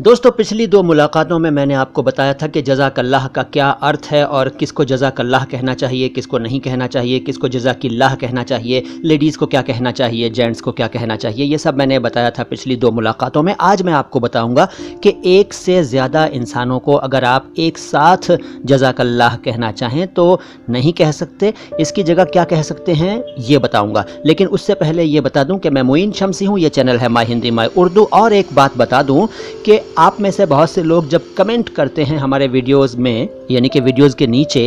दोस्तों पिछली 2 मुलाकातों में मैंने आपको बताया था कि जज़ाकल्लाह का क्या अर्थ है और किसको जज़ाकल्लाह कहना चाहिए, किसको नहीं कहना चाहिए, किसको जज़ाकिल्लाह कहना चाहिए, लेडीज़ को क्या कहना चाहिए, जेंट्स को क्या कहना चाहिए, ये सब मैंने बताया था पिछली 2 मुलाकातों में। आज मैं आपको बताऊंगा कि एक से ज़्यादा इंसानों को अगर आप एक साथ जज़ाकल्लाह कहना चाहें तो नहीं कह सकते, इसकी जगह क्या कह सकते हैं ये बताऊँगा। लेकिन उससे पहले ये बता दूँ कि मैं मोइन शम्सी हूँ, ये चैनल है माय हिंदी माय उर्दू। और एक बात बता दूँ कि आप में से बहुत से लोग जब कमेंट करते हैं हमारे वीडियोस में, यानी कि वीडियोस के नीचे,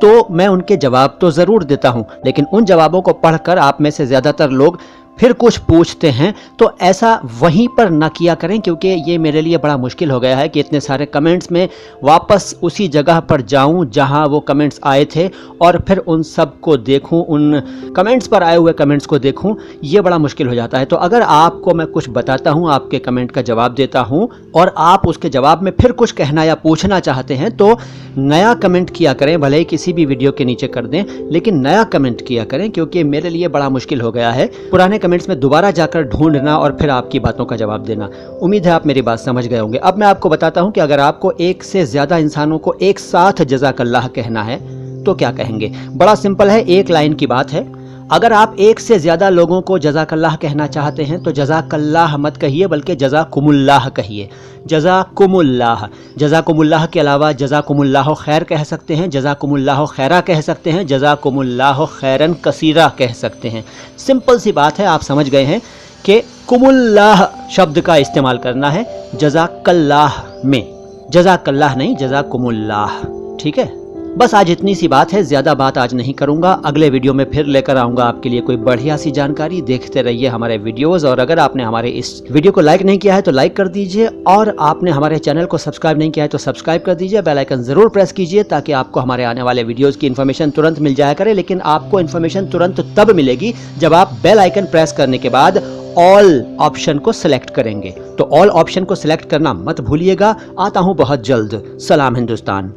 तो मैं उनके जवाब तो ज़रूर देता हूं, लेकिन उन जवाबों को पढ़कर आप में से ज़्यादातर लोग फिर कुछ पूछते हैं। तो ऐसा वहीं पर ना किया करें, क्योंकि ये मेरे लिए बड़ा मुश्किल हो गया है कि इतने सारे कमेंट्स में वापस उसी जगह पर जाऊं जहां वो कमेंट्स आए थे और फिर उन सब को देखूं, उन कमेंट्स पर आए हुए कमेंट्स को देखूं, ये बड़ा मुश्किल हो जाता है। तो अगर आपको मैं कुछ बताता हूं, आपके कमेंट का जवाब देता हूं और आप उसके जवाब में फिर कुछ कहना या पूछना चाहते हैं तो नया कमेंट किया करें, भले ही किसी भी वीडियो के नीचे कर दें, लेकिन नया कमेंट किया करें, क्योंकि मेरे लिए बड़ा मुश्किल हो गया है पुराने कमेंट्स में दोबारा जाकर ढूंढना और फिर आपकी बातों का जवाब देना। उम्मीद है आप मेरी बात समझ गए होंगे। अब मैं आपको बताता हूं कि अगर आपको एक से ज़्यादा इंसानों को एक साथ जज़ाकल्लाह कहना है तो क्या कहेंगे। बड़ा सिंपल है, एक लाइन की बात है। अगर आप एक से ज़्यादा लोगों को जज़ाकल्लाह कहना चाहते हैं तो जज़ाकल्लाह मत कहिए, बल्कि जज़ाकुमुल्लाह कहिए। जज़ाकुमुल्लाह, जज़ाकुमुल्लाह के अलावा जज़ाकुमुल्लाह खैर कह सकते हैं, जज़ाकुमुल्लाह खैरा कह सकते हैं, जज़ाकुमुल्लाह खैरन कसीरा कह सकते हैं। सिंपल सी बात है, आप समझ गए हैं कि कुमुल्लाह शब्द का इस्तेमाल करना है जज़ाकल्लाह में, जज़ाकल्लाह नहीं, जज़ाकुमुल्लाह। ठीक है, बस आज इतनी सी बात है, ज़्यादा बात आज नहीं करूंगा। अगले वीडियो में फिर लेकर आऊंगा आपके लिए कोई बढ़िया सी जानकारी। देखते रहिए हमारे वीडियोस, और अगर आपने हमारे इस वीडियो को लाइक नहीं किया है तो लाइक कर दीजिए, और आपने हमारे चैनल को सब्सक्राइब नहीं किया है तो सब्सक्राइब कर दीजिए, बेल आइकन ज़रूर प्रेस कीजिए ताकि आपको हमारे आने वाले वीडियोज़ की इन्फॉर्मेशन तुरंत मिल जाया करे। लेकिन आपको इन्फॉर्मेशन तुरंत तब मिलेगी जब आप बेल आइकन प्रेस करने के बाद ऑल ऑप्शन को सिलेक्ट करेंगे। तो ऑल ऑप्शन को सिलेक्ट करना मत भूलिएगा। आता हूँ बहुत जल्द। सलाम हिंदुस्तान।